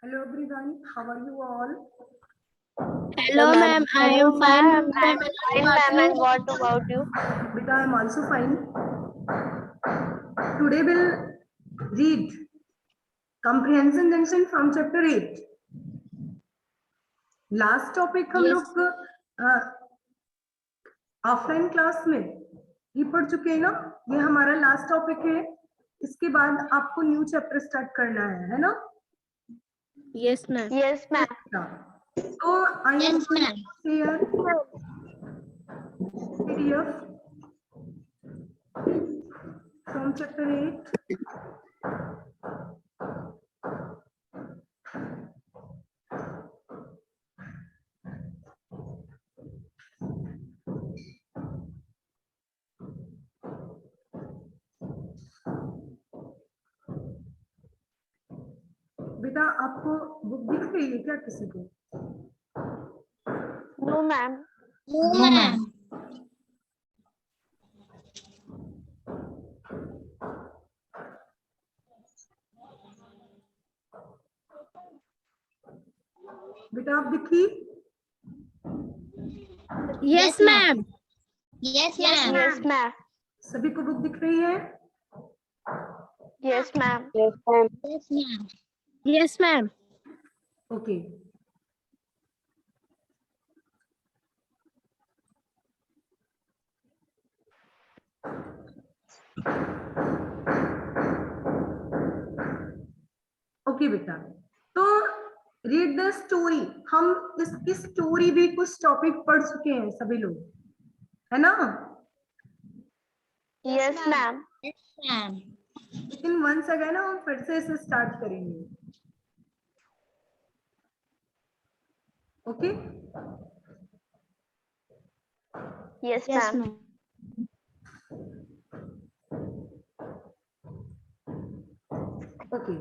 Hello everyone, how are you all? Hello, ma'am. I am fine, ma'am. Fine, ma'am. And what about you? Beta, I am also fine. Today we'll read comprehension junction from chapter 8. Last topic हम लोग offline class में ही पढ़ चुके हैं ना, ये हमारा last topic है। इसके बाद आपको न्यू चैप्टर स्टार्ट करना है ना? Yes, ma'am. Yes, ma'am. So I am here PDF from chapter 8. बेटा आपको बुक दिख रही है क्या किसी को? No, ma'am. No, ma'am. बेटा आप दिखी? Yes, ma'am. Yes, ma'am. सभी को बुक दिख रही है? Yes, ma'am. Yes, ma'am. Okay. Okay बेटा, तो रीड द स्टोरी। हम इसकी स्टोरी भी कुछ टॉपिक पढ़ चुके हैं सभी लोग, है ना? Yes, ma'am. लेकिन वंस अगेन हम फिर से इसे स्टार्ट करेंगे। ओके? Yes, ma'am. ओके।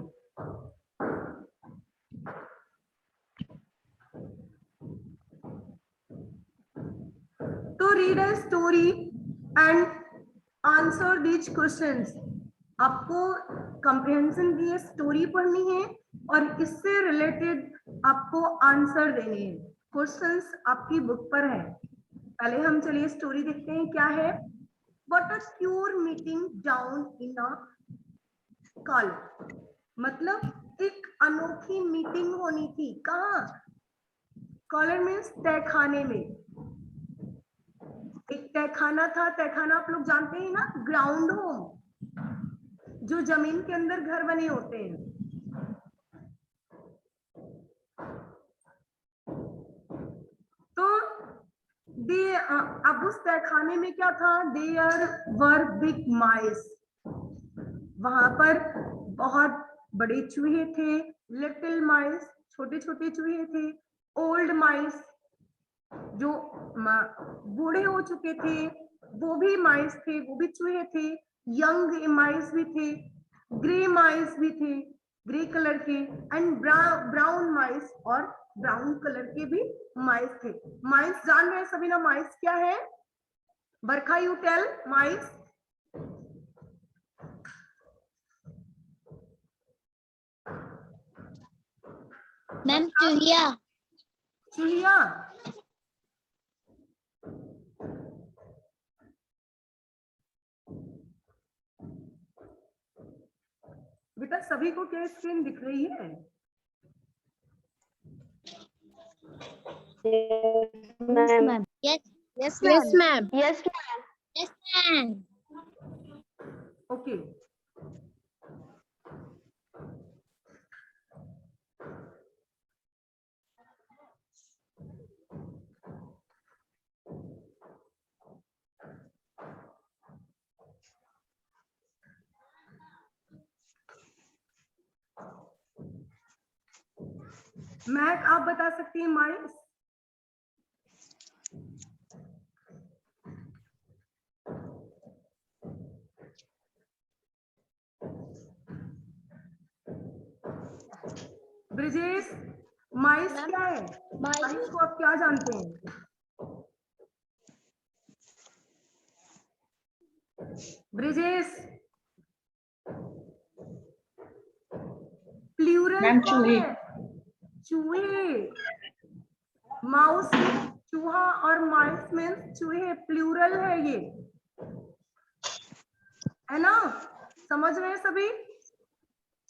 तो read a story and answer these questions. आपको कंप्रिहेंशन की स्टोरी पढ़नी है और इससे रिलेटेड आपको आंसर देने हैं। क्वेश्चंस आपकी बुक पर है। पहले हम चलिए स्टोरी देखते हैं क्या है। What a pure meeting down in a college. मतलब एक अनोखी मीटिंग होनी थी। कहाँ? कॉलेज में, तहखाने में। एक तहखाना था। तहखाना आप लोग जानते हैं ना, ग्राउंड होम, जो जमीन के अंदर घर बने होते हैं। तो अब उस तहखाने में क्या था? देयर वर बिग माइस। वहां पर बहुत बड़े चूहे थे। लिटिल माइस, छोटे छोटे चूहे थे। ओल्ड माइस, जो बूढ़े हो चुके थे, वो भी माइस थे, वो भी चूहे थे। यंग माइस भी थे। ग्रे माइस भी थे, ग्रे कलर के। एंड ब्राउन माइस, और ब्राउन कलर के भी माइस थे। माइस जान रहे हैं सभी ना, माइस क्या है? बरखा, यू टेल माइस। मैम चूहिया। चूहिया। बेटा सभी को क्या स्क्रीन दिख रही है? Ma'am. Yes, Yes, ma'am. Yes, ma'am. yes, ma'am. Okay. मैक आप बता सकती हैं माइस? ब्रिजेश, माइस क्या है? माइस को आप क्या जानते हैं? ब्रिजेश, प्लूरल मैम क्या चूहे। है? चूहे, माउस चूहा और माइस मीन्स चूहे, प्लूरल है ये, है ना? समझ रहे हैं सभी?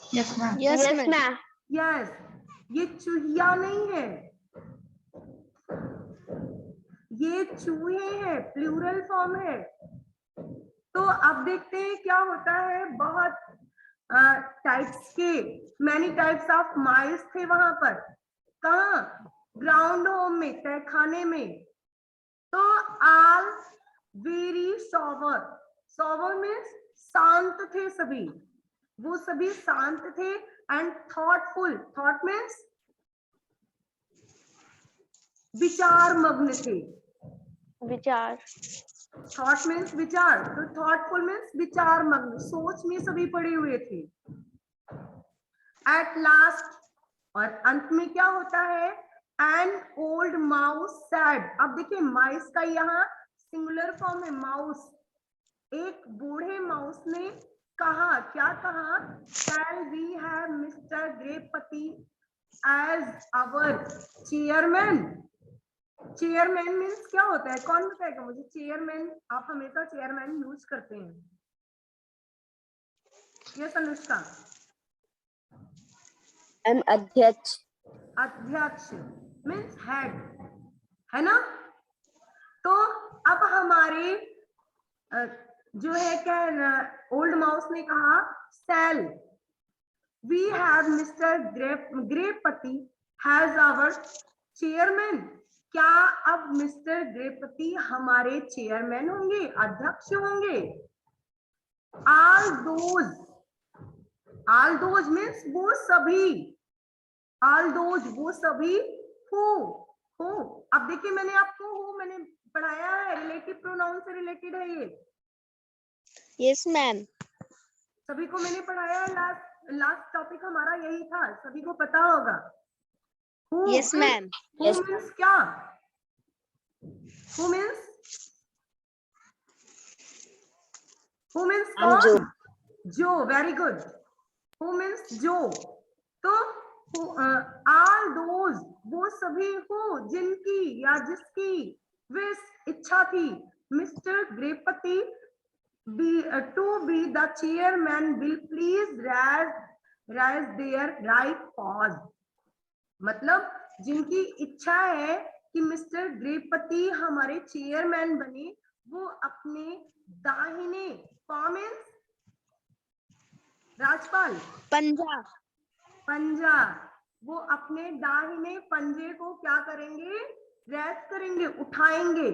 Yes, ma'am. यस, ये चूहिया नहीं है, ये चूहे हैं, प्लूरल फॉर्म है। तो अब देखते हैं क्या होता है। बहुत टाइप्स के, मैनी टाइप्स ऑफ माइस थे वहां पर। कहाँ? ग्राउंड होम में, तहखाने में। तो आल वेरी सोवर, सोवर मीन्स शांत थे सभी, वो सभी शांत थे। एंड थॉटफुल, थॉट मीन्स विचार मग्न थे, विचार। थॉट मीन्स विचार, तो थॉटफुल मीन्स विचार मग्न, सोच में सभी पड़े हुए थे। एट लास्ट, और अंत में क्या होता है? An old mouse sad. अब देखिए माइस का यहाँ सिंगुलर फॉर्म है, माउस। एक बूढ़े माउस ने कहा, क्या कहा? Shall we have mister Grihapati as our chairman. Chairman means क्या होता है? कौन बताएगा मुझे? चेयरमैन, आप हमेशा चेयरमैन यूज करते हैं। यस अनुष्का। अध्यक्ष। अध्यक्ष मीन्स हेड, है ना? तो अब हमारे जो है क्या है ना, ओल्ड माउस ने कहा shall we have mister Grihapati as our chairman. क्या अब मिस्टर ग्रेपति हमारे चेयरमैन होंगे, अध्यक्ष होंगे? ऑल दोज मीन्स वो सभी, ऑल दोज वो सभी हु। अब देखिए मैंने आपको मैंने पढ़ाया है, रिलेटिव प्रोनाउन से रिलेटेड है ये। Yes, ma'am. सभी को मैंने पढ़ाया है, लास्ट टॉपिक हमारा यही था, सभी को पता होगा। Who Yes, ma'am. Who means क्या? Who means कौन? जो, वेरी गुड। Who means जो। तो all those वो सभी हो जिनकी या जिसकी विश, इच्छा थी, mister ग्रेपति to be the chairman will please raise their right paws। मतलब जिनकी इच्छा है कि मिस्टर ग्रेपति हमारे चेयरमैन बने, वो अपने दाहिने पाव, राजपाल पंजा, वो अपने दाहिने पंजे को क्या करेंगे? रेस करेंगे, उठाएंगे।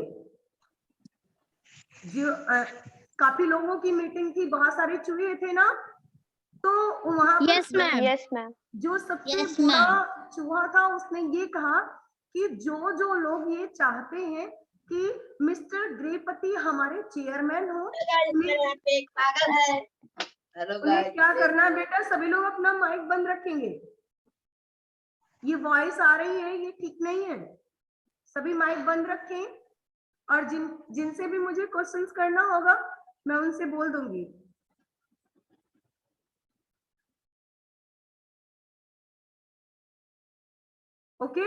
जो काफी लोगों की मीटिंग थी, बहुत सारे चूहे थे ना, तो वहां पर यस मैम। जो सबसे Yes, बड़ा ma'am. चूहा था उसने ये कहा कि जो लोग ये चाहते हैं कि मिस्टर ग्रेपति हमारे चेयरमैन हो, एक पागल है। हेलो उन्हें क्या करना है बेटा? सभी लोग अपना माइक बंद रखेंगे। ये वॉइस आ रही है, ये ठीक नहीं है। सभी माइक बंद रखें, और जिनसे भी मुझे क्वेश्चंस करना होगा मैं उनसे बोल दूंगी। ओके?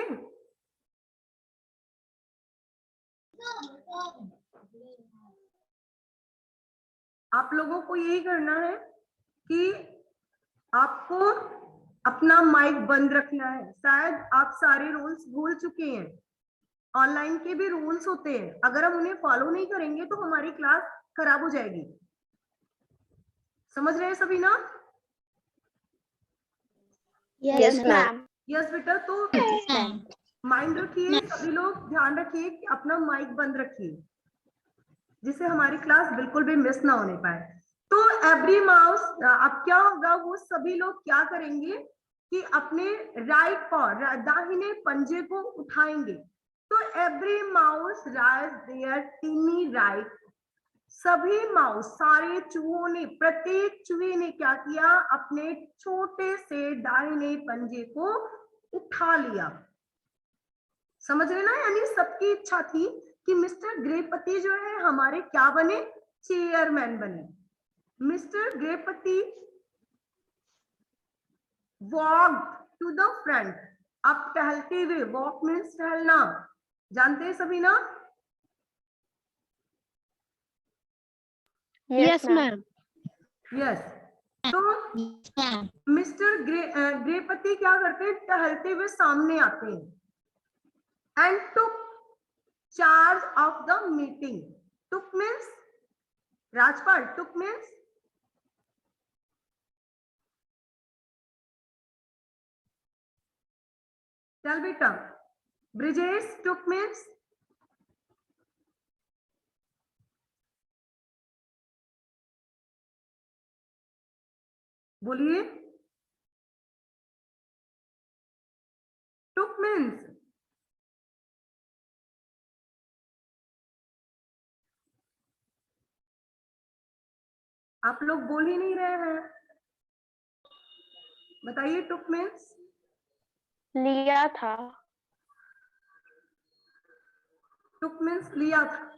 आप लोगों को यही करना है कि आपको अपना माइक बंद रखना है। शायद आप सारे रूल्स भूल चुके हैं, ऑनलाइन के भी रूल्स होते हैं, अगर हम उन्हें फॉलो नहीं करेंगे तो हमारी क्लास खराब हो जाएगी। समझ रहे हैं सभी ना? Yes ma'am. यस बेटा। तो माइंड रखिए, सभी लोग ध्यान रखिए कि अपना माइक बंद रखिए, जिससे हमारी क्लास बिल्कुल भी मिस ना होने पाए। तो एवरी माउस, अब क्या होगा? वो सभी लोग क्या करेंगे कि अपने राइट पॉ, दाहिने पंजे को उठाएंगे। तो every mouse raise their tiny right. सभी माउस, सारे चूहों ने, प्रत्येक चूहे ने क्या किया? अपने छोटे से दाहिने पंजे को उठा लिया। समझ रहे ना? यानी सबकी इच्छा थी कि मिस्टर ग्रेपति जो है हमारे क्या बने? चेयरमैन बने। Mister Grihapati walked to the front. अब टहलते हुए, वॉक मीन्स टहलना, जानते हैं सभी ना? Yes, ma'am. यस। तो Yes, ma'am. मिस्टर ग्रेपति क्या करते हैं? टहलते हुए सामने आते हैं and took charge of the meeting. Took means, Rajpal, took means चल बेटा। ब्रिजेश, टुक मीन्स बोलिए। टुक मीन्स आप लोग बोल ही नहीं रहे हैं, बताइए। टुक मीन्स लिया था। टुक मीन्स लिया था।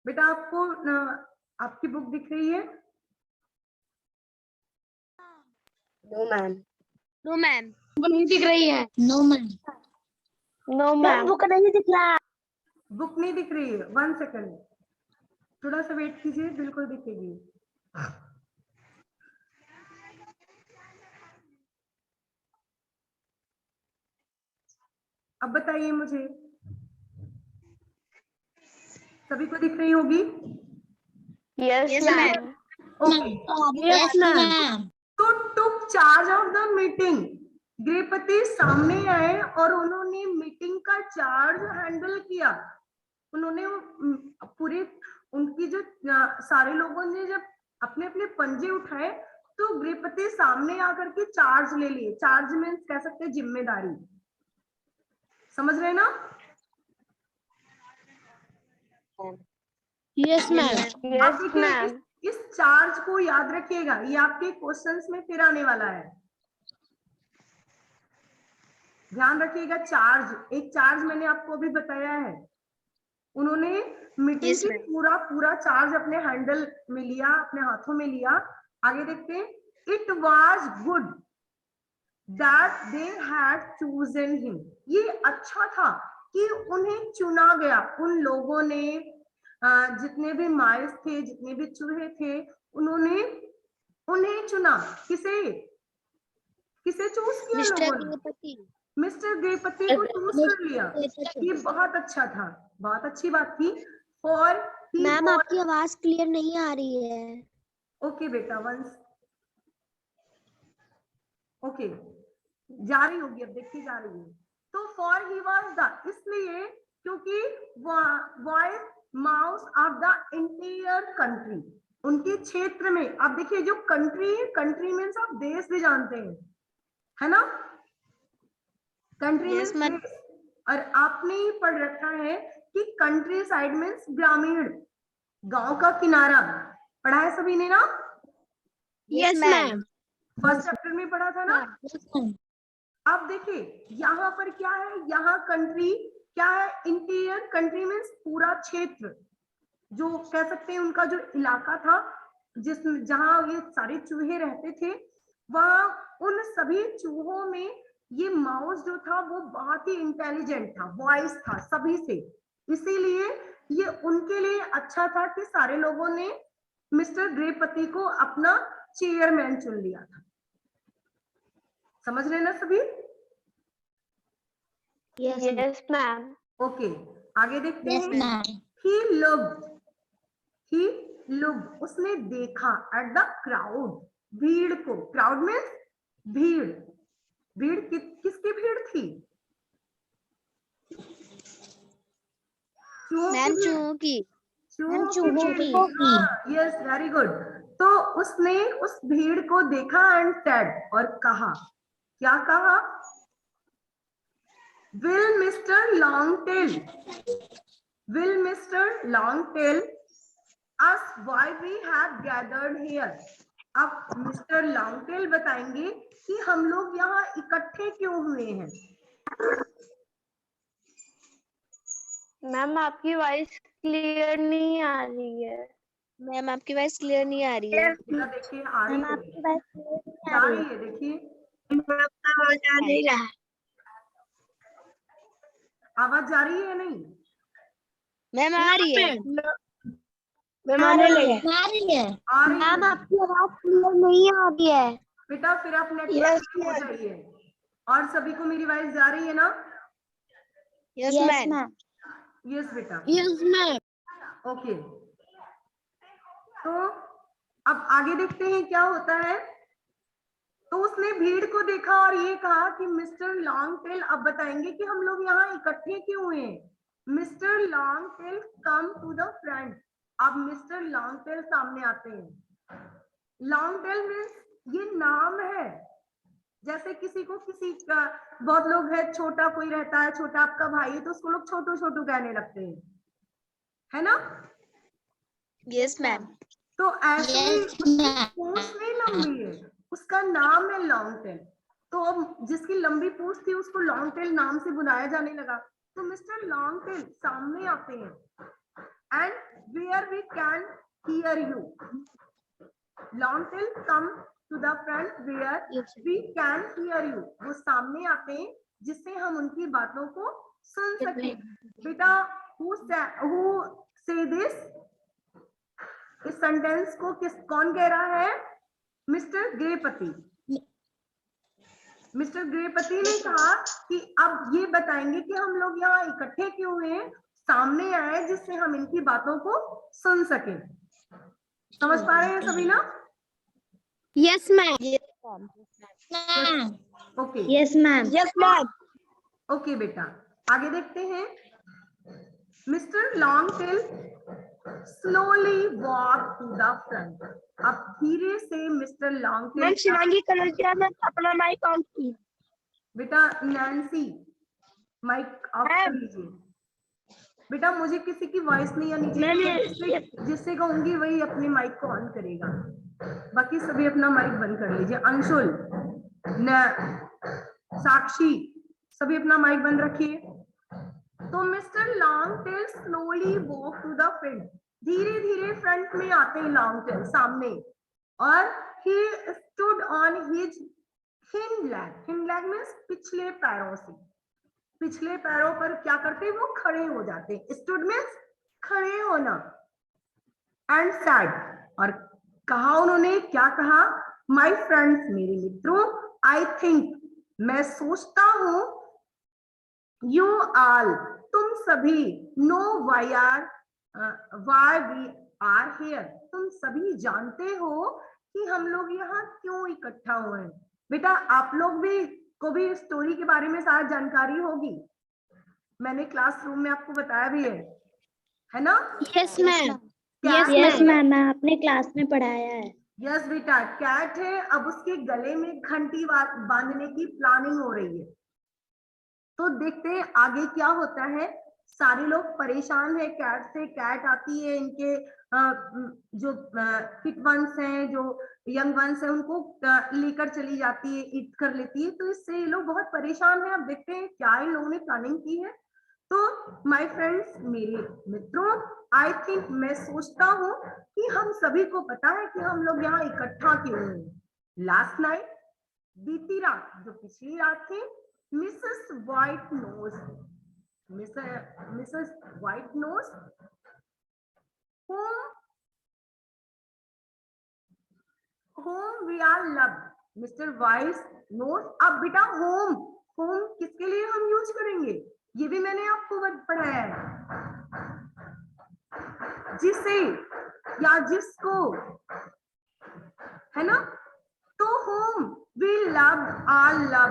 बेटा आपको आपकी बुक दिख रही है? No ma'am. No, ma'am. नहीं दिख रही है। No, ma'am. No ma'am. Book नहीं दिख रहा। बुक नहीं दिख रही है, 1 सेकंड, थोड़ा सा वेट कीजिए, बिल्कुल दिखेगी। अब बताइए मुझे, सभी को दिख रही होगी? Yes Yes, ma'am. ma'am. Okay. Yes, ma'am. तो took charge of the meeting, Grihapati सामने आए और उन्होंने मीटिंग का चार्ज हैंडल किया। उन्होंने पूरे उनकी जो सारे लोगों ने जब अपने अपने पंजे उठाए तो गृहपति सामने आकर के चार्ज ले लिए। चार्ज मीन्स कह सकते हैं जिम्मेदारी, समझ रहे ना? Yes, ma'am. आप यस देखिए मैम। इस चार्ज को याद रखिएगा, ये आपके क्वेश्चंस में फिर आने वाला है, ध्यान रखिएगा। चार्ज, एक चार्ज मैंने आपको अभी बताया है। उन्होंने मीटिंग Yes, की ma'am. पूरा चार्ज अपने हैंडल में लिया, अपने हाथों में लिया। आगे देखते हैं। It was good that they had chosen him. ये अच्छा था कि उन्हें चुना गया। उन लोगों ने जितने भी माइस थे, जितने भी चूहे थे, उन्होंने उन्हें चुना। किसे किसे चूज किया Mr. लोगों ने? Gurupati. मिस्टर गृहपति को चूज कर लिया। ये बहुत अच्छा था, बहुत अच्छी बात थी। फॉर ही मैम आपकी आवाज क्लियर नहीं आ रही है। ओके बेटा, वंस ओके, जा रही होगी, अब देखिए जा रही है। तो फॉर ही वाज द, इसलिए क्योंकि voice mouse of the interior country, उनके क्षेत्र में। आप देखिए जो कंट्री है, कंट्री मीन्स आप देश भी जानते हैं, है ना? Country Yes, means ma'am. देश। और आपने ही पढ़ रखा है कि कंट्री साइड मीन्स ग्रामीण, गांव का किनारा। पढ़ा है सभी ने ना? Yes, ma'am. फर्स्ट चैप्टर में पढ़ा था ना? Yes, ma'am. अब देखिए यहाँ पर क्या है, यहाँ कंट्री क्या है? इंटीरियर कंट्री मीन्स पूरा क्षेत्र, जो कह सकते हैं उनका जो इलाका था, जिस जहाँ ये सारे चूहे रहते थे, वहां उन सभी चूहों में ये माउस जो था वो बहुत ही इंटेलिजेंट था, वॉइस था सभी से। इसीलिए ये उनके लिए अच्छा था कि सारे लोगों ने मिस्टर गृहपति को अपना चेयरमैन चुन लिया था। समझ रहे ना सभी? Yes, ma'am. Yes ma'am. Okay, आगे देखते Yes, हैं। ma'am. ही लुक्ड, उसने देखा एट द क्राउड, भीड़ को। क्राउड मीन्स भीड़। भीड़ किसकी भीड़ थी? मैम चूहों की। चूहों की। Yes, very good. तो उसने उस भीड़ को देखा एंड सेड, और कहा, क्या कहा? Will mister long tell us why we have gathered here? अब मिस्टर लॉन्गटेल बताएंगे कि हम लोग यहाँ इकट्ठे क्यों हुए हैं। मैम आपकी वॉइस क्लियर नहीं आ रही है। मैम आपकी वॉइस क्लियर नहीं आ रही है। देखिए आ रही है। जा रही है, देखिए आवाज जा रही है या नहीं? मैम आ रही है। मैम आ आ रही रही है। है। आ रही है आपकी आवाज क्लियर नहीं आ रही है। बेटा, फिर आप नेटवर्क Yes, में हो ma'am. जाइए। और सभी को मेरी वॉइस जा रही है ना? Yes ma'am. यस बेटा, Yes, ma'am. ओके। तो अब आगे देखते हैं क्या होता है। तो उसने भीड़ को देखा और ये कहा कि मिस्टर लॉन्ग टेल अब बताएंगे कि हम लोग यहाँ इकट्ठे क्यों हुए। Mister long tail come to the front. अब मिस्टर लॉन्ग टेल सामने आते हैं। लॉन्ग टेल मीन्स ये नाम है। जैसे किसी का बहुत लोग है, छोटा कोई रहता है, छोटा आपका भाई है तो उसको लोग छोटू छोटू कहने लगते हैं, है ना? Yes ma'am. तो ऐसे ही Yes, उसकी ma'am. पूंछ नहीं लंबी है, उसका नाम है लॉन्ग टेल। तो अब जिसकी लंबी पूंछ थी उसको लॉन्ग टेल नाम से बुलाया जाने लगा। तो मिस्टर लॉन्ग टेल सामने आते हैं। And where we can hear you. Long tail come to the front where we can hear you. वो सामने आते हैं जिससे हम उनकी बातों को सुन सके। बेटा, हु से दिस? इस सेंटेंस को कौन कह रहा है? मिस्टर ग्रेपति। मिस्टर ग्रेपति ने कहा कि अब ये बताएंगे कि हम लोग यहाँ इकट्ठे क्यों हुए, सामने आए जिससे हम इनकी बातों को सुन सके। समझ पा रहे हैं सभी ना? Yes, ma'am. Ma'am. Okay Yes, ma'am. Yes ma'am. Okay बेटा, आगे देखते हैं। Mister long tail slowly walk to the front. अब धीरे से mister long ma'am tail. Shivangi Kanaujia ने अपना माइक ऑन की। बेटा नैन्सी, माइक ऑफ कर लीजिए। बेटा, मुझे किसी की वॉइस नहीं आनी चाहिए। जिससे कहूंगी वही अपने माइक को ऑन करेगा, बाकी सभी अपना माइक बंद कर लीजिए। अंशुल, साक्षी, सभी अपना माइक बंद रखिए। तो mister long tail slowly walk to the front. धीरे धीरे फ्रंट में आते हैं लॉन्ग टेल सामने। और he stood on his hind leg. Hind leg means पिछले पैरों से। पिछले पैरों पर क्या करते हैं? वो खड़े हो जाते हैं। स्टूड मीन्स खड़े होना। एंड सैड, और कहा उन्होंने, क्या कहा? माय फ्रेंड्स, मेरे मित्रों, आई थिंक, मैं सोचता हूं, यू ऑल, तुम सभी, know why we are here, तुम सभी जानते हो कि हम लोग यहाँ क्यों इकट्ठा हुए हैं। बेटा, आप लोग भी को भी स्टोरी के बारे में शायद जानकारी होगी, मैंने क्लासरूम में आपको बताया भी है ना? Yes, ma'am. Yes, Yes, ma'am. मैं अपने क्लास में पढ़ाया है। यस बेटा, कैट है। अब उसके गले में घंटी बांधने की प्लानिंग हो रही है। तो देखते हैं आगे क्या होता है। सारे लोग परेशान है कैट से। कैट आती है, इनके जो फिट वंस हैं, जो यंग वंस हैं, उनको लेकर चली जाती है, ईट कर लेती है। तो इससे ये लोग बहुत परेशान हैं। अब देखते हैं क्या इन लोगों ने प्लानिंग की है। तो माय फ्रेंड्स, मेरे मित्रों, आई थिंक, मैं सोचता हूँ कि हम सभी को पता है कि हम लोग यहाँ इकट्ठा क्यों हुए। लास्ट नाइट, बीती रात, जो पिछली रात थी, Mrs white knows, Mrs white knows whom we are love, mister wise knows. अब बेटा होम, होम किसके लिए हम यूज करेंगे, ये भी मैंने आपको पढ़ाया है। जिसे या जिसको, है ना? तो whom we love, are love.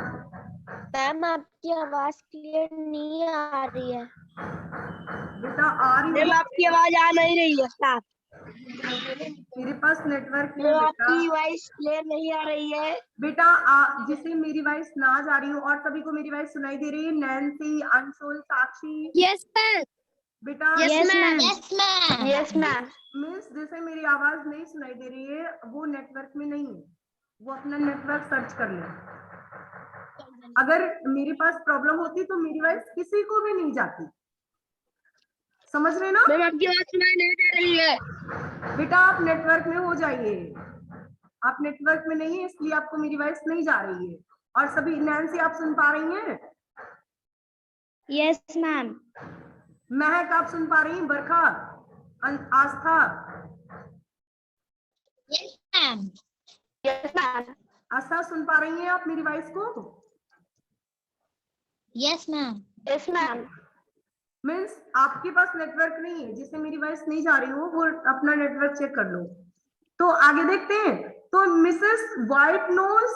Ma'am आपकी आवाज क्लियर नहीं आ रही है। बेटा आ रही मैम है, आपकी आवाज आ नहीं रही है साफ। मेरे पास नेटवर्क है मैम बेटा। आपकी वॉइस क्लियर नहीं आ रही है। बेटा जिसे मेरी वॉइस ना जा रही हो और सभी को मेरी वॉइस सुनाई दे रही है, नैन्सी, अंशुल, साक्षी। Yes, ma'am. बेटा Yes, ma'am. Yes, ma'am. Yes ma'am. Means जैसे मेरी आवाज नहीं सुनाई दे रही है, वो नेटवर्क में नहीं है, वो अपना नेटवर्क सर्च कर ले। अगर मेरे पास प्रॉब्लम होती तो मेरी वॉइस किसी को भी नहीं जाती। समझ रहे ना? मैम आपकी आवाज सुनाई नहीं दे रही है। बेटा आप नेटवर्क में हो जाइए। आप नेटवर्क में नहीं है इसलिए आपको मेरी वॉइस नहीं जा रही है। और सभी नैन्सी आप सुन पा रही हैं? Yes, ma'am. महक आप सुन पा रही हैं? बरखा, आस्था, Yes, ma'am. Yes, ma'am. आस्था सुन पा रही हैं आप मेरी वॉइस को? Yes, ma'am. Yes, ma'am. Means आपके पास नेटवर्क नहीं है, जिससे मेरी वॉइस नहीं जा रही हो वो अपना नेटवर्क चेक कर लो। तो आगे देखते हैं। तो Mrs white knows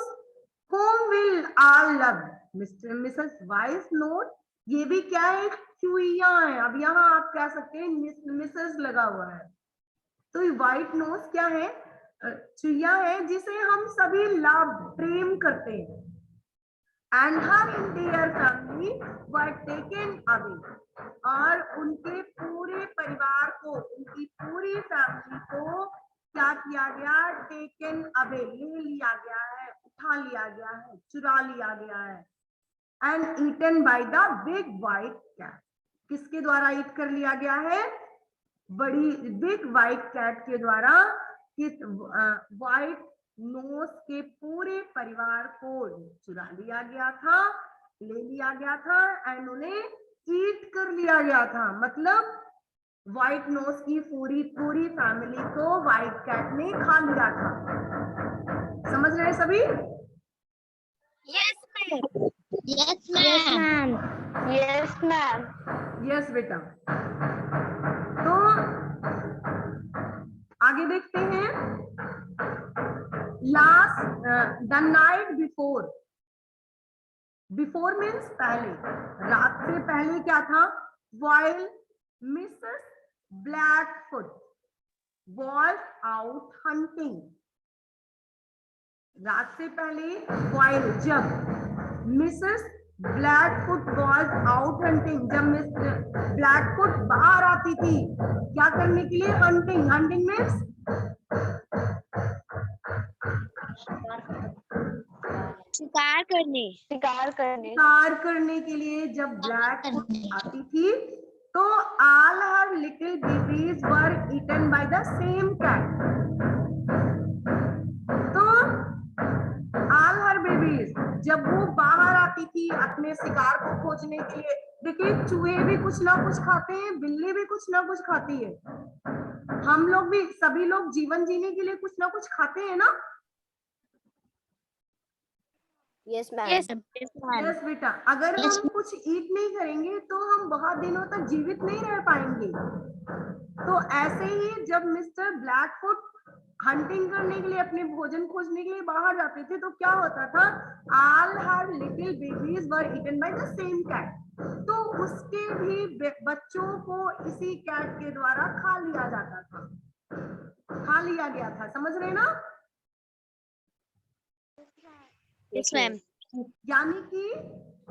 whom will all love, mister Mrs white knows, ये भी क्या है? चुईया है। अब यहाँ आप कह सकते हैं मिसेस लगा हुआ है, तो व्हाइट नोज क्या है? चुईया है जिसे हम सभी लव, प्रेम करते हैं। And her entire family were taken away, और उनके पूरे परिवार को, उनकी पूरी फैमिली को क्या किया गया? टेकन अवे, ले लिया गया है, उठा लिया गया है, चुरा लिया गया है। And eaten by the big white cat, किसके द्वारा ईट कर लिया गया है? बड़ी बिग व्हाइट कैट के द्वारा। किस व्हाइट नोज के पूरे परिवार को चुरा लिया गया था, ले लिया गया था, एंड उन्हें ईट कर लिया गया था। मतलब व्हाइट नोज की पूरी पूरी फैमिली को व्हाइट कैट ने खा लिया था। समझ रहे हैं सभी? Yes, ma'am. Yes, Yes, ma'am. ma'am. Yes, ma'am. Yes बेटा। तो आगे देखते हैं। Last the night before, before means पहले, रात से पहले क्या था? While Mrs Blackfoot was out hunting, रात से पहले व्हाइल, जब Mrs Blackfoot was out hunting, जब मिस ब्लैकफुट बाहर आती थी क्या करने के लिए? हंटिंग। हंटिंग मीन्स शिकार करने, शिकार करने। शिकार करने के लिए जब ब्लैकफुट आती थी तो all her little babies were eaten by the same cat. तो all her babies जब वो बाहर आती थी अपने शिकार को खोजने के लिए, देखिए चूहे भी कुछ ना कुछ खाते हैं, बिल्ली भी कुछ ना कुछ खाती है, हम लोग भी, सभी लोग जीवन जीने के लिए कुछ ना कुछ खाते हैं ना? Yes, ma'am. Yes, यस बेटा, अगर Yes, हम कुछ ईट नहीं करेंगे तो हम बहुत दिनों तक जीवित नहीं रह पाएंगे। तो ऐसे ही जब मिस्टर ब्लैकफुट हंटिंग करने के लिए, अपने भोजन खोजने के लिए बाहर जाते थे तो क्या होता था? All her little babies were eaten by the same cat, तो उसके भी बच्चों को इसी कैट के द्वारा खा लिया जाता था, खा लिया गया था। समझ रहे ना? Yes, ma'am. यानी कि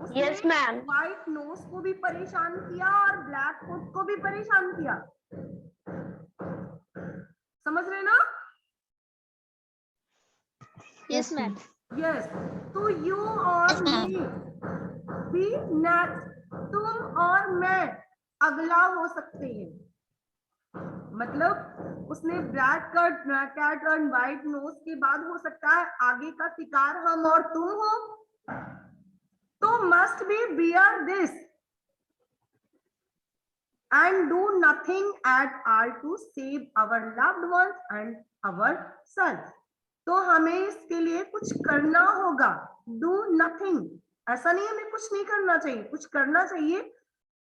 उसने Yes, ma'am. व्हाइट नोज को भी परेशान किया और ब्लैक फुट को भी परेशान किया। समझ रहे ना? yes, ma'am. यस। तो यू और Yes, ma'am. मी बी नेक्स्ट, तुम और मैं अगला हो सकते हैं। मतलब उसने ब्लैक कैट और व्हाइट नोज के बाद हो सकता है आगे का शिकार हम और तुम हो। तो must be bear this and do nothing at all to save our loved ones and ourselves. तो हमें इसके लिए कुछ करना होगा। Do nothing, ऐसा नहीं हमें कुछ नहीं करना चाहिए, कुछ करना चाहिए।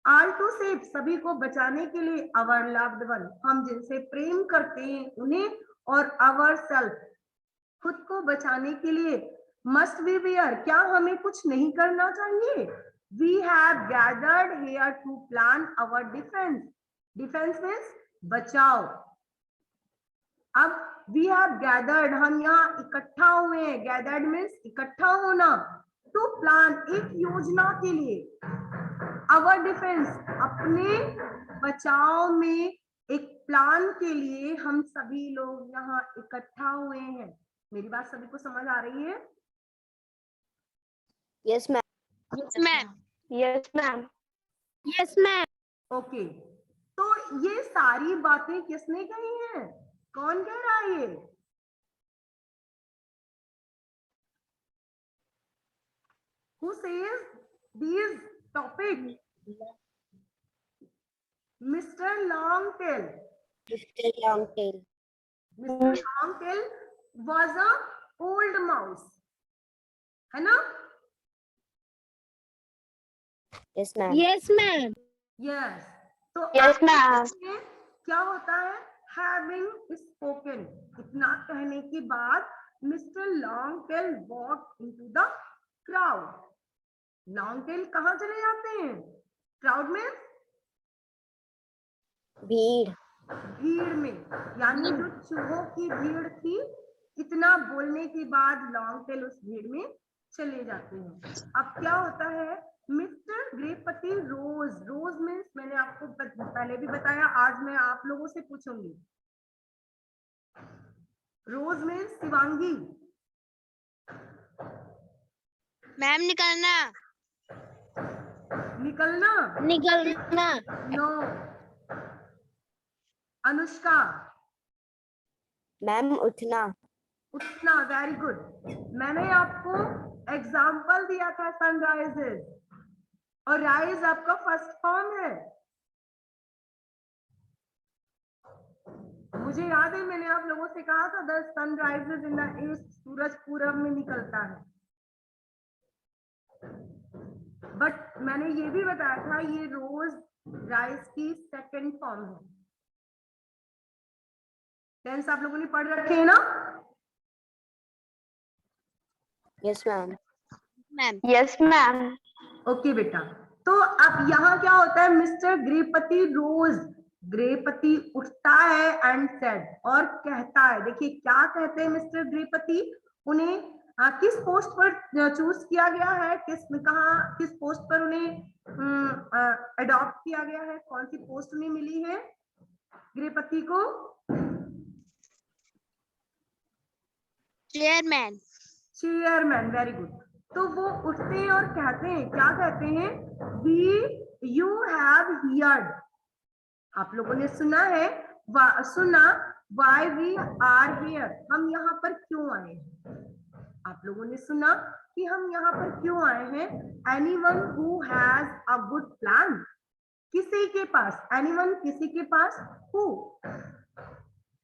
All to save, सभी को बचाने के लिए, our loved one, हम जिनसे प्रेम करते हैं उन्हें, और ourselves, खुद को बचाने के लिए। Must be bear, क्या हमें कुछ नहीं करना चाहिए? We have gathered here to plan our defense. Defense means बचाओ। अब we have gathered, हम यहाँ इकट्ठा हुए हैं, gathered means इकट्ठा होना, to plan, एक योजना के लिए, our defense, अपने बचाव में एक प्लान के लिए हम सभी लोग यहाँ इकट्ठा हुए हैं। मेरी बात सभी को समझ आ रही है? Yes, ma'am. Yes, ma'am. Yes, ma'am. Yes, ma'am. Okay, तो ये सारी बातें किसने कही हैं? कौन कह रहा है ये? says these topic? Mr. Longtail. Mr. Longtail. Mr. Longtail was a old mouse, है ना? Yes, ma'am. Yes, ma'am. Yes. तो Yes, ma'am. में क्या होता है? Having spoken. इतना कहने के बाद Mr. Longtail walked into the crowd. Longtail कहाँ चले जाते हैं? Crowd में? भीड़. भीड़ में, यानी जो चूहों की भीड़ थी, इतना बोलने के बाद लॉन्गटेल उस भीड़ में चले जाते हैं। अब क्या होता है? मिस्टर ग्रेपति रोज, रोज मीन्स मैंने आपको पहले भी बताया, आज मैं आप लोगों से पूछूंगी। रोज मीन्स शिवांगी। मैम निकलना। निकलना? निकलना। नो। अनुष्का? मैम उठना. उठना। Very good. मैंने आपको एग्जाम्पल दिया था सनराइजेस, और राइज आपका फर्स्ट फॉर्म है। मुझे याद है मैंने आप लोगों से कहा था the sun rises in the east, सूरज पूरब में निकलता है। बट मैंने ये भी बताया था ये रोज राइज की सेकंड फॉर्म है। टेंस आप लोगों ने पढ़ रखे हैं ना? Yes, ma'am. Ma'am. Yes, ma'am. Okay बेटा। तो अब यहाँ क्या होता है? मिस्टर ग्रेपति रोज, ग्रेपति उठता है एंड सेड, और कहता है। देखिए क्या कहते हैं मिस्टर ग्रेपति। उन्हें किस पोस्ट पर चूज किया गया है? किस पोस्ट पर उन्हें अडॉप्ट किया गया है? कौन सी पोस्ट उन्हें मिली है ग्रेपति को? चेयरमैन। चेयरमैन। Very good. तो वो उठते हैं और कहते हैं, क्या कहते हैं? वी यू हैव हियर्ड, आप लोगों ने सुना है, सुना, वाई वी आर हियर, हम यहाँ पर क्यों आए हैं? आप लोगों ने सुना कि हम यहाँ पर क्यों आए हैं? Anyone who has a good plan, किसी के पास, एनीवन किसी के पास, हु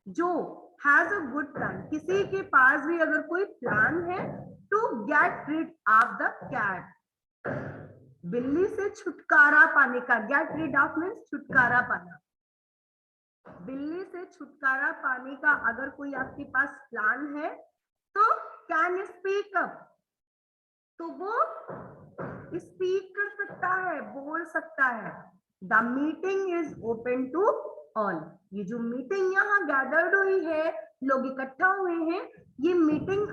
जो, हैज अ गुड प्लान किसी के पास भी अगर कोई प्लान है, to get rid of the cat, बिल्ली से छुटकारा पाने का। गेट रिड ऑफ मीन्स छुटकारा पाना। बिल्ली से छुटकारा पाने का अगर कोई आपके पास प्लान है तो कैन स्पीक अप, तो वो स्पीक कर सकता है, बोल सकता है। The meeting is open to all, ये जो मीटिंग यहाँ गैदर्ड हुई है, लोग इकट्ठा हुए हैं, ये मीटिंग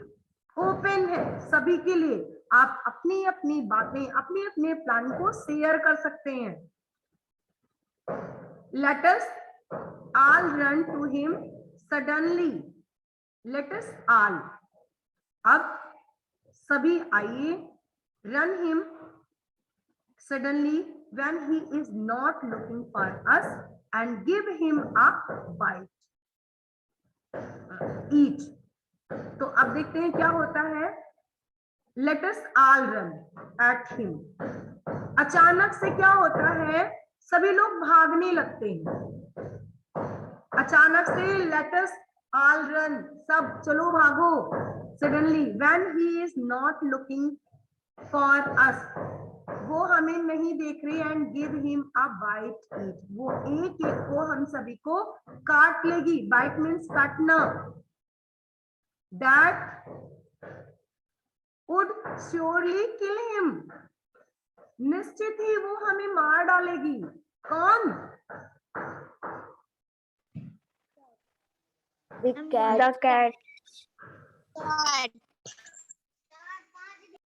ओपन है सभी के लिए। आप अपनी अपनी बातें, अपने अपने प्लान को शेयर कर सकते हैं। Let us all run to him suddenly, let us all, अब सभी आइए, run him suddenly when he is not looking for us and give him a bite, eat। तो अब देखते हैं क्या होता है। let us all run at him, अचानक से क्या होता है? सभी लोग भागने लगते हैं। अचानक से let us all run, सब चलो भागो। suddenly when he is not looking for us, वो हमें नहीं देख रही, and give him a bite it, वो एक एक को हम सभी को काट लेगी। बाइट मीन्स काटना। That would surely kill him, निश्चित ही वो हमें मार डालेगी। कौन? The cat.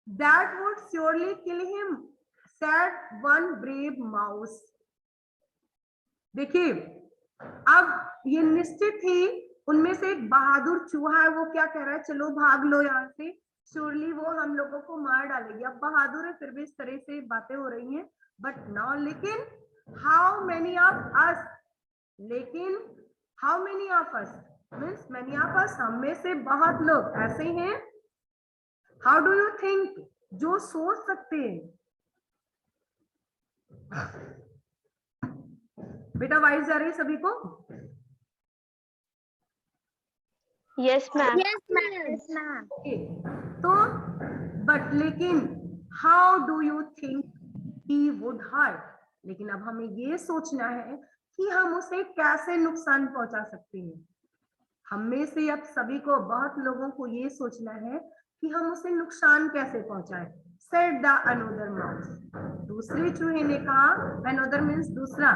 That would surely kill him, said one brave mouse। देखिए अब ये निश्चित ही उनमें से एक बहादुर चूहा है, वो क्या कह रहा है? चलो भाग लो यहाँ से, श्योरली वो हम लोगों को मार डालेगी। अब बहादुर है फिर भी इस तरह से बातें हो रही हैं। बट नाउ, लेकिन हाउ मेनी ऑफ अस, लेकिन how many of us means many of us, हम में से बहुत लोग ऐसे हैं। हाउ डू यू थिंक, जो सोच सकते हैं। बेटा वाइस जा रही है सभी को? Yes, ma'am. Yes, ma'am. Okay. तो बट लेकिन how do you think he would hurt? लेकिन अब हमें ये सोचना है कि हम उसे कैसे नुकसान पहुंचा सकते हैं। हम में से अब सभी को, बहुत लोगों को ये सोचना है कि हम उसे नुकसान कैसे पहुंचाएं। सेड द अनदर माउस, दूसरे चूहे ने कहा, अनदर मीन्स दूसरा,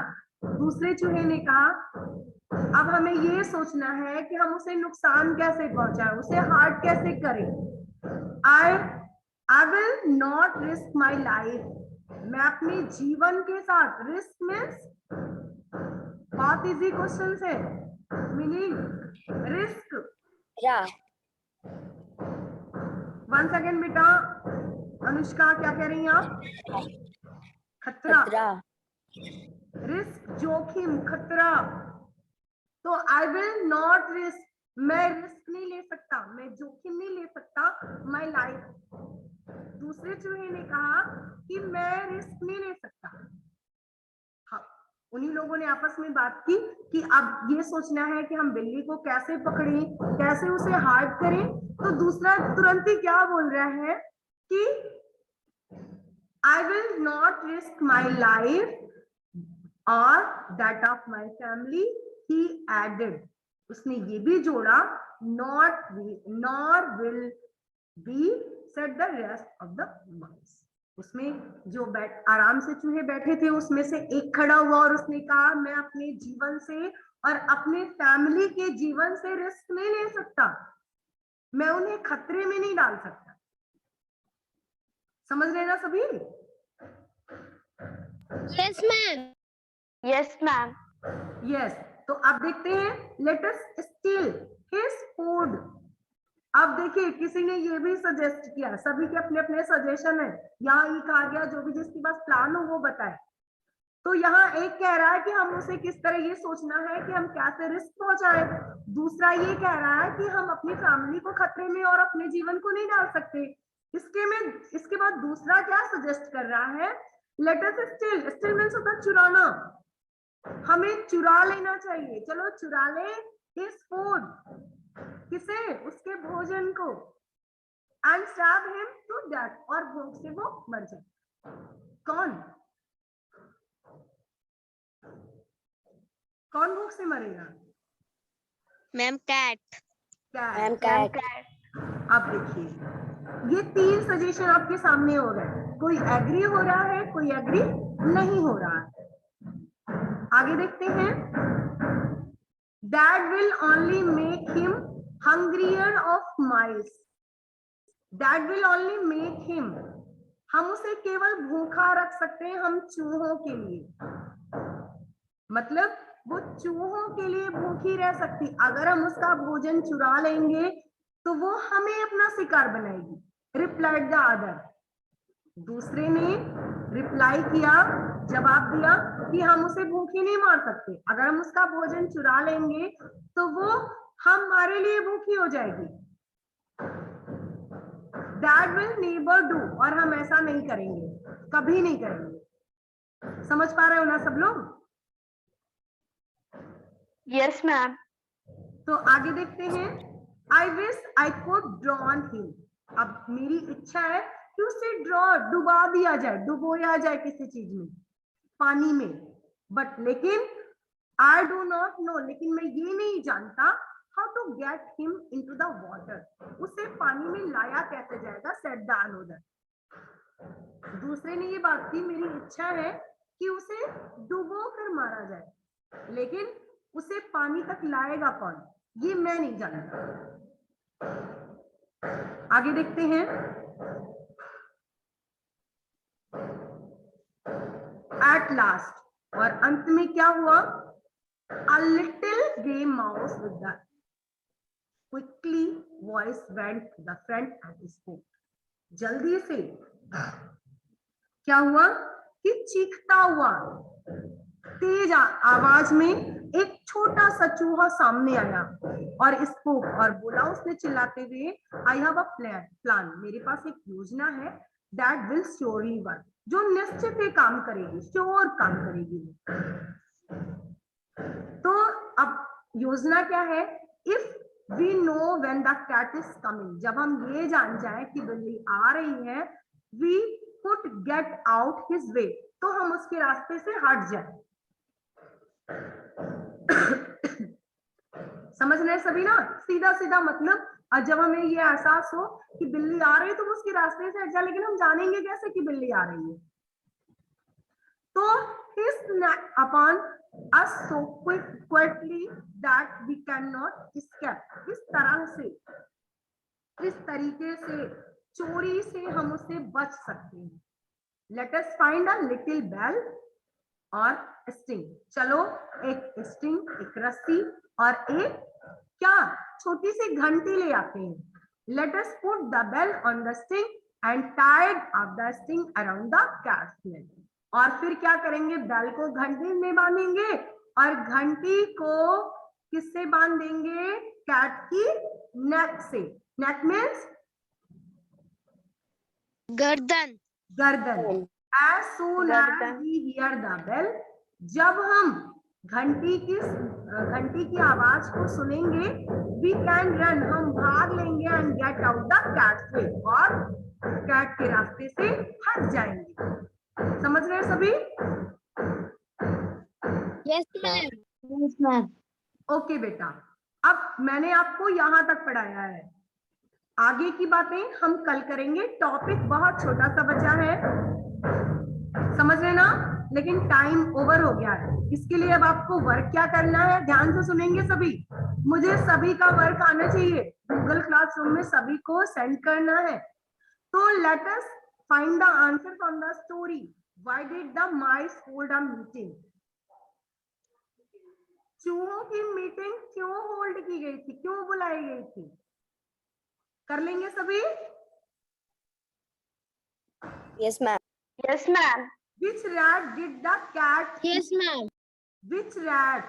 दूसरे चूहे ने कहा अब हमें ये सोचना है कि हम उसे नुकसान कैसे पहुंचाएं, उसे हार्ट कैसे करें। आई will not risk my life, मैं अपने जीवन के साथ, रिस्क मीन्स बहुत इजी क्वेश्चन है, मीनिंग रिस्क। वन सेकेंड बेटा, अनुष्का क्या कह रही हैं आप? खतरा, रिस्क, जोखिम, खतरा। तो आई विल नॉट रिस्क, मैं रिस्क नहीं ले सकता, मैं जोखिम नहीं ले सकता माई लाइफ। दूसरे चूहे ने कहा कि मैं रिस्क नहीं ले सकता। हाँ, उन्हीं लोगों ने आपस में बात की कि अब ये सोचना है कि हम बिल्ली को कैसे पकड़ें, कैसे उसे हार्ट करें। तो दूसरा तुरंत ही क्या बोल रहा है कि I will not risk my life और that of my family. He added, उसने ये भी जोड़ा, nor will be said the rest of the mouse. उसमें जो आराम से चूहे बैठे थे उसमें से एक खड़ा हुआ और उसने कहा मैं अपने जीवन से और अपने फैमिली के जीवन से रिस्क नहीं ले सकता, मैं उन्हें खतरे में नहीं डाल सकता। समझ रहे ना सभी? Yes, ma'am. Yes, ma'am. Yes, तो अब देखते हैं, लेट अस स्टील हिज फूड। अब देखिए किसी ने ये भी सजेस्ट किया, सभी के अपने अपने सजेशन है, यहाँ ये कहा गया जो भी जिसके पास प्लान हो वो बताए। तो यहाँ एक कह रहा है कि हम उसे किस तरह ये सोचना है कि हम कैसे रिस्क पहुंचाए, दूसरा ये कह रहा है कि हम अपनी फैमिली को खतरे में और अपने जीवन को नहीं डाल सकते। इसके बाद दूसरा क्या सजेस्ट कर रहा है, let us steel, steel means होता है चुराना, हमें चुरा लेना चाहिए, चलो चुरा ले हिज फूड, किसे? उसके भोजन को, and starve him to death, और भूख से वो मर जाए। कौन भूख से मरेगा? Ma'am, cat. कैट। अब देखिए ये तीन सजेशन आपके सामने हो रहे हैं, कोई एग्री हो रहा है, कोई एग्री नहीं हो रहा है। आगे देखते हैं, that will only make him hungrier of mice, that will only make him, हम उसे केवल भूखा रख सकते हैं हम चूहों के लिए, मतलब वो चूहों के लिए भूखी रह सकती, अगर हम उसका भोजन चुरा लेंगे तो वो हमें अपना शिकार बनाएगी। रिप्लाइड द अदर, दूसरे ने रिप्लाई किया, जवाब दिया कि हम उसे भूखी नहीं मार सकते, अगर हम उसका भोजन चुरा लेंगे तो वो हमारे लिए भूखी हो जाएगी। That will never do, और हम ऐसा नहीं करेंगे, कभी नहीं करेंगे। समझ पा रहे हो ना सब लोग? Yes, ma'am. तो आगे देखते हैं, I wish I could drown him, अब मेरी इच्छा है कि उसे डुबा दिया जाए, डुबोया जाए किसी चीज में, पानी में, बट लेकिन I do not know, लेकिन मैं ये नहीं जानता how to get him into the water, उसे पानी में लाया कैसे जाएगा, said the another। दूसरे ने ये बात की, मेरी इच्छा है कि उसे डुबो कर मारा जाए, लेकिन उसे पानी तक लाएगा कौन, ये मैं नहीं जानता। आगे देखते हैं, एट लास्ट, और अंत में क्या हुआ, a little gray mouse with the quickly voice went to the front and spoke, जल्दी से क्या हुआ कि चीखता हुआ तेज आवाज में एक छोटा सा चूहा सामने आया और स्पोक, और बोला उसने चिल्लाते हुए, आई हैव अ प्लान, मेरे पास एक योजना है दैट विल श्योरली वर्क, जो निश्चित ही काम करेगी, श्योर काम करेगी। तो अब योजना क्या है? If we know when the cat is coming, जब हम ये जान जाए कि बिल्ली आ रही है, we could get out his way, तो हम उसके रास्ते से हट जाए। समझ रहे हैं सभी ना? सीधा सीधा मतलब, और जब हमें ये एहसास हो कि बिल्ली आ रही है तो उसके रास्ते से हट जाए, लेकिन हम जानेंगे कैसे कि बिल्ली आ रही है? तो his snack upon us so quickly that we cannot escape, इस तरह से, इस तरीके से चोरी से हम उससे बच सकते हैं। Let us find a little bell और स्टिंग। चलो, एक स्टिंग, एक रस्सी और एक क्या, छोटी सी घंटी ले आते हैं। Let us put the bell on the sting and tied up the sting around the cat's neck। और फिर क्या करेंगे? बेल को घंटी में बांधेंगे और घंटी को किससे बांध देंगे? कैट की नेक से। नेक मीन्स गर्दन। गर्दन। As soon as we hear the bell, जब हम घंटी की आवाज को सुनेंगे, we can run, हम भाग लेंगे and get out the cat's way, और कैट के रास्ते से हट जाएंगे। समझ रहे हैं सभी? Yes, ma'am. Yes, ma'am. Okay बेटा, अब मैंने आपको यहाँ तक पढ़ाया है, आगे की बातें हम कल करेंगे। टॉपिक बहुत छोटा सा बचा है, समझ रहे ना? लेकिन टाइम ओवर हो गया है। इसके लिए अब आपको वर्क क्या करना है? ध्यान से सुनेंगे सभी। मुझे सभी का वर्क आना चाहिए, गूगल क्लासरूम में सभी को सेंड करना है। तो let us find the answer from the story. Why did the mice hold a meeting? चूहों की मीटिंग क्यों होल्ड की गई थी, क्यों बुलाई गई थी? कर लेंगे सभी? Yes, ma'am. Yes, ma'am. Which rat did the cat eat? Yes, ma'am. Which rat?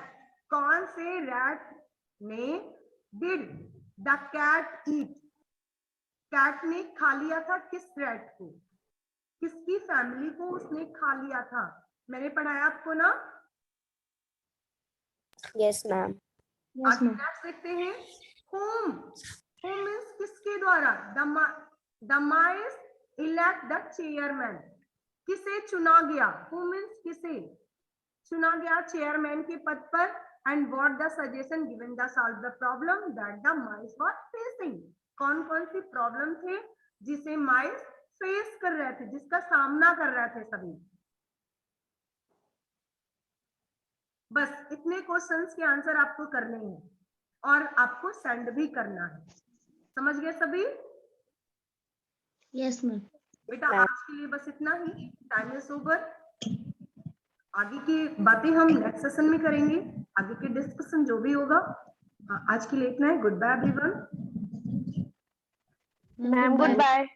कौन से rat ने did the cat eat? Cat ने खा लिया था किस रैट को? किसकी फैमिली को उसने खा लिया था? मैंने पढ़ाया आपको ना? Yes, ma'am. Yes, ma'am. Next देखते हैं। whom means किसके द्वारा? the mice elect the chairman, किसे चुना गया? who means किसे चुना गया चेयरमैन के पद पर? and what the suggestion given to solve the problem that the mice were facing? कौन कौन सी प्रॉब्लम थे जिसे माइस फेस कर रहे थे, जिसका सामना कर रहे थे सभी? बस इतने क्वेश्चंस के आंसर आपको करने हैं और आपको सेंड भी करना है। समझ गए सभी? Yes, ma'am. बेटा आज के लिए बस इतना ही, टाइम इज ओवर। आगे की बातें हम नेक्स्ट सेशन में करेंगे, आगे के डिस्कशन जो भी होगा। आज के लिए इतना है। Goodbye everyone. Ma'am, goodbye.